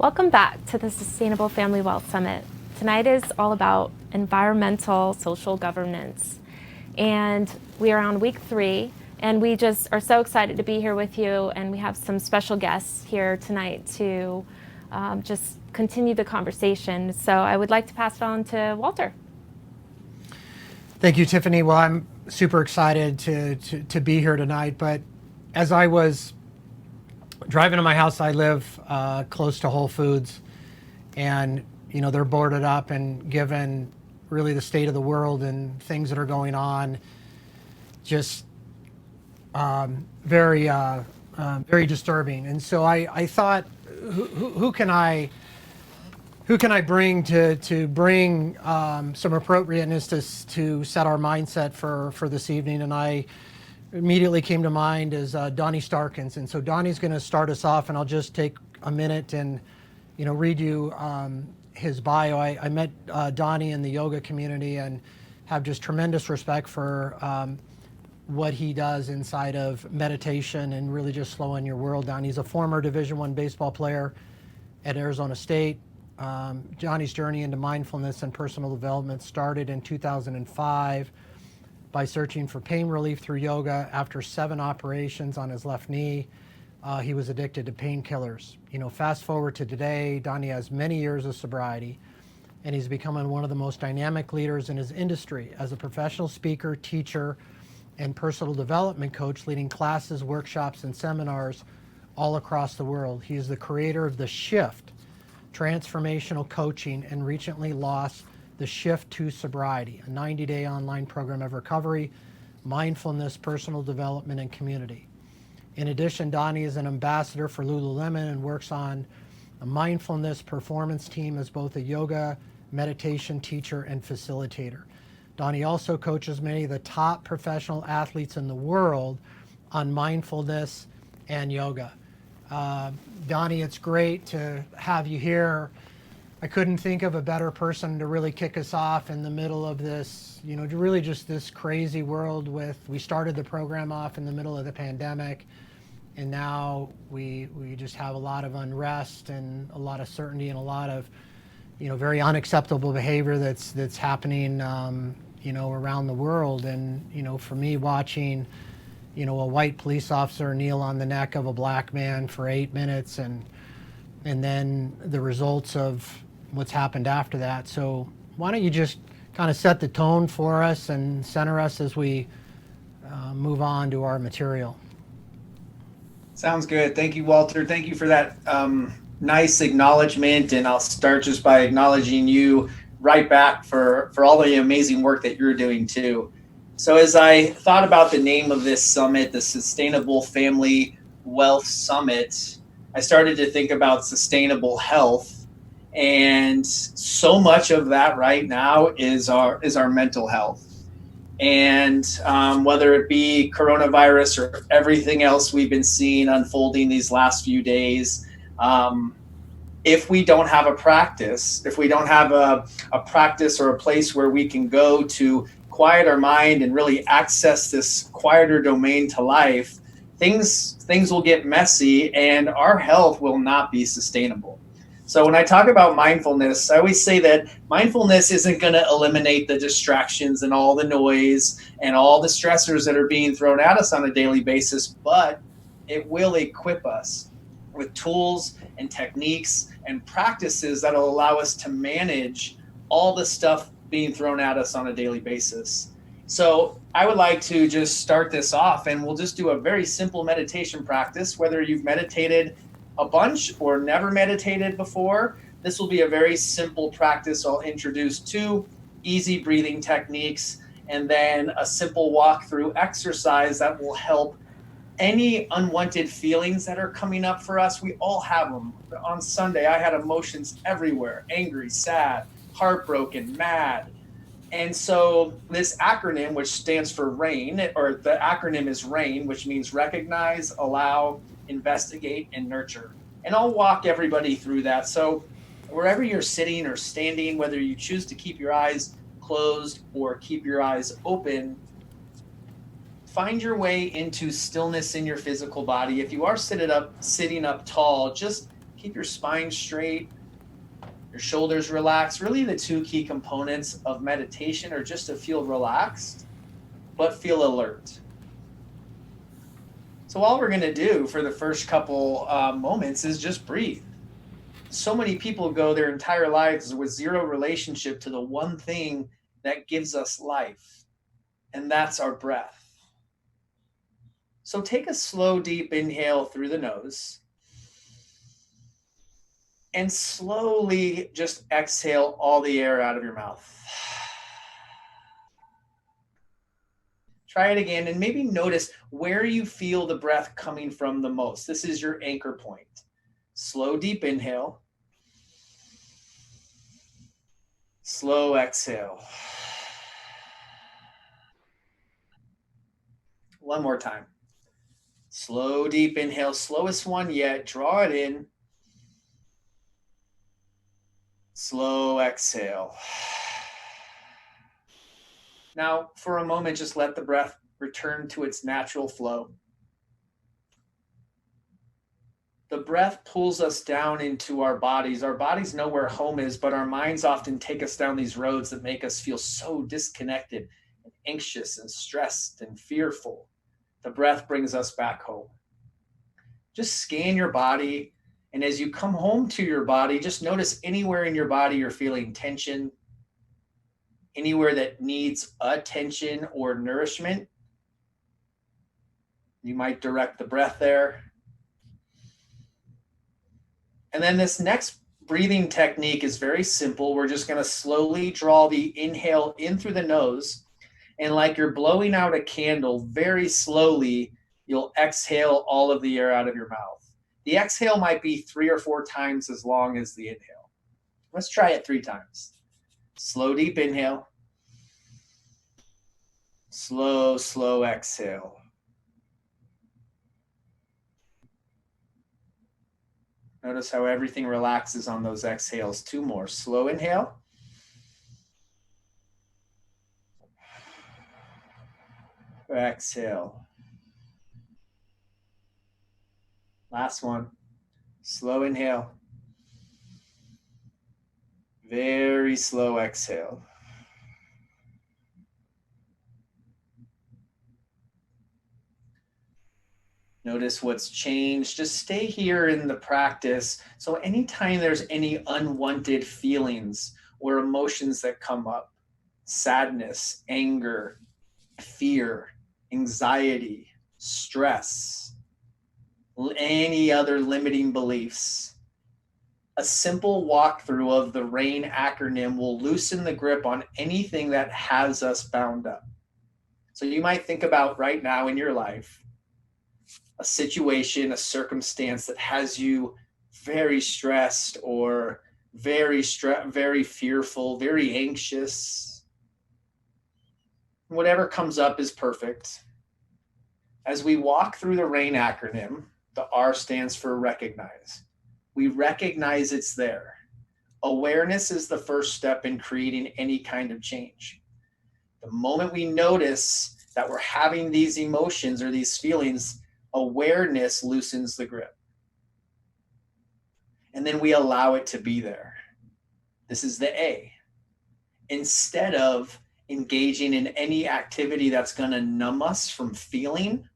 Welcome back to the Sustainable Family Wealth Summit. Tonight is all about environmental social governance. And we are on week 3, and we just are so excited to be here with you. And we have some special guests here tonight to just continue the conversation. So I would like to pass it on to Walter. Thank you, Tiffany. Well, I'm super excited to be here tonight. But as I was driving to my house, I live close to Whole Foods, and they're boarded up, and given really the state of the world and things that are going on, just very disturbing. And so I thought, who can I bring to bring some appropriateness to set our mindset for this evening? And I immediately came to mind is Donny Starkins. And so Donny's going to start us off, and I'll just take a minute and read you his bio. I met Donny in the yoga community and have just tremendous respect for what he does inside of meditation and really just slowing your world down. He's a former Division I baseball player at Arizona State. Johnny's journey into mindfulness and personal development started in 2005 by searching for pain relief through yoga. After 7 operations on his left knee, he was addicted to painkillers. Fast forward to today, Donny has many years of sobriety, and he's becoming one of the most dynamic leaders in his industry as a professional speaker, teacher, and personal development coach, leading classes, workshops, and seminars all across the world. He is the creator of The Shift, transformational coaching, and recently launched The Shift to Sobriety, a 90-day online program of recovery, mindfulness, personal development, and community. In addition, Donny is an ambassador for Lululemon and works on a mindfulness performance team as both a yoga, meditation teacher, and facilitator. Donny also coaches many of the top professional athletes in the world on mindfulness and yoga. Donny, it's great to have you here. I couldn't think of a better person to really kick us off in the middle of this, really just this crazy world we started the program off in the middle of the pandemic, and now we just have a lot of unrest and a lot of certainty and a lot of, very unacceptable behavior that's happening, around the world. And, for me, watching, a white police officer kneel on the neck of a black man for 8 minutes, and then the results of what's happened after that. So why don't you just kind of set the tone for us and center us as we move on to our material. Sounds good. Thank you, Walter. Thank you for that nice acknowledgement. And I'll start just by acknowledging you right back for all the amazing work that you're doing too. So as I thought about the name of this summit, the Sustainable Family Wealth Summit, I started to think about sustainable health. And so much of that right now is our mental health. And whether it be coronavirus or everything else we've been seeing unfolding these last few days, if we don't have a practice, if we don't have a practice or a place where we can go to quiet our mind and really access this quieter domain to life, things will get messy and our health will not be sustainable. So when I talk about mindfulness, I always say that mindfulness isn't going to eliminate the distractions and all the noise and all the stressors that are being thrown at us on a daily basis, but it will equip us with tools and techniques and practices that will allow us to manage all the stuff being thrown at us on a daily basis. So I would like to just start this off, and we'll just do a very simple meditation practice. Whether you've meditated a bunch or never meditated before, this will be a very simple practice. I'll introduce 2 easy breathing techniques and then a simple walk-through exercise that will help any unwanted feelings that are coming up for us. We all have them. On Sunday, I had emotions everywhere: angry, sad, heartbroken, mad. And so this acronym, which stands for RAIN, or the acronym is RAIN, which means recognize, allow, investigate, and nurture. And I'll walk everybody through that. So wherever you're sitting or standing, whether you choose to keep your eyes closed or keep your eyes open, find your way into stillness in your physical body. If you are sitting up tall, just Keep your spine straight, your shoulders relaxed. Really, the two key components of meditation are just to feel relaxed, but feel alert. So all we're going to do for the first couple moments is just breathe. So many people go their entire lives with zero relationship to the one thing that gives us life, and that's our breath. So take a slow, deep inhale through the nose and slowly just exhale all the air out of your mouth. Try it again and maybe notice where you feel the breath coming from the most. This is your anchor point. Slow, deep inhale. Slow exhale. One more time. Slow, deep inhale, slowest one yet. Draw it in. Slow exhale. Now, for a moment, just let the breath return to its natural flow. The breath pulls us down into our bodies. Our bodies know where home is, but our minds often take us down these roads that make us feel so disconnected and anxious and stressed and fearful. The breath brings us back home. Just scan your body, and as you come home to your body, just notice anywhere in your body you're feeling tension, anywhere that needs attention or nourishment. You might direct the breath there. And then this next breathing technique is very simple. We're just going to slowly draw the inhale in through the nose. And like you're blowing out a candle, very slowly, you'll exhale all of the air out of your mouth. The exhale might be 3 or 4 times as long as the inhale. Let's try it 3 times. Slow, deep inhale. Slow, slow exhale. Notice how everything relaxes on those exhales. 2 more. Slow inhale. Exhale. Last one. Slow inhale. Very slow exhale. Notice what's changed. Just stay here in the practice. So anytime there's any unwanted feelings or emotions that come up, sadness, anger, fear, anxiety, stress, any other limiting beliefs, a simple walkthrough of the RAIN acronym will loosen the grip on anything that has us bound up. So you might think about right now in your life, a situation, a circumstance that has you very stressed or very fearful, very anxious. Whatever comes up is perfect. As we walk through the RAIN acronym, the R stands for recognize. We recognize it's there. Awareness is the first step in creating any kind of change. The moment we notice that we're having these emotions or these feelings, awareness loosens the grip. And then we allow it to be there. This is the A. Instead of engaging in any activity that's going to numb us from feeling,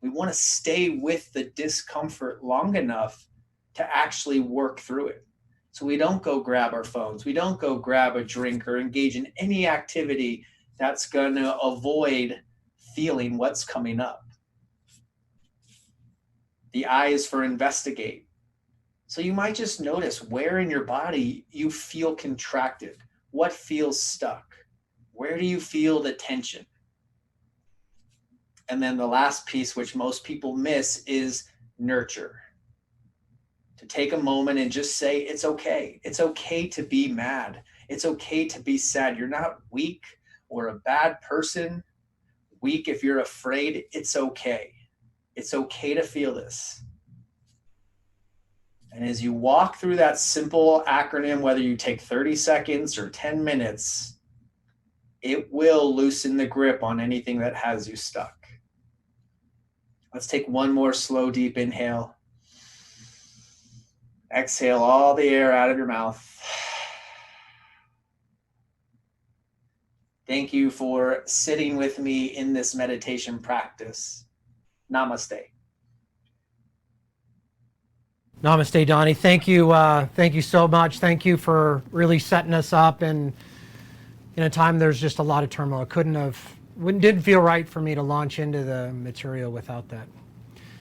we want to stay with the discomfort long enough to actually work through it. So we don't go grab our phones. We don't go grab a drink or engage in any activity that's going to avoid feeling what's coming up. The I is for investigate. So you might just notice where in your body you feel contracted. What feels stuck? Where do you feel the tension? And then the last piece, which most people miss, is nurture. To take a moment and just say, it's okay. It's okay to be mad. It's okay to be sad. You're not weak or a bad person. Weak if you're afraid. It's okay. It's okay to feel this. And as you walk through that simple acronym, whether you take 30 seconds or 10 minutes, it will loosen the grip on anything that has you stuck. Let's take one more slow, deep inhale. Exhale all the air out of your mouth. Thank you for sitting with me in this meditation practice. Namaste. Namaste, Donny. Thank you so much. Thank you for really setting us up. And in a time there's just a lot of turmoil. Didn't feel right for me to launch into the material without that.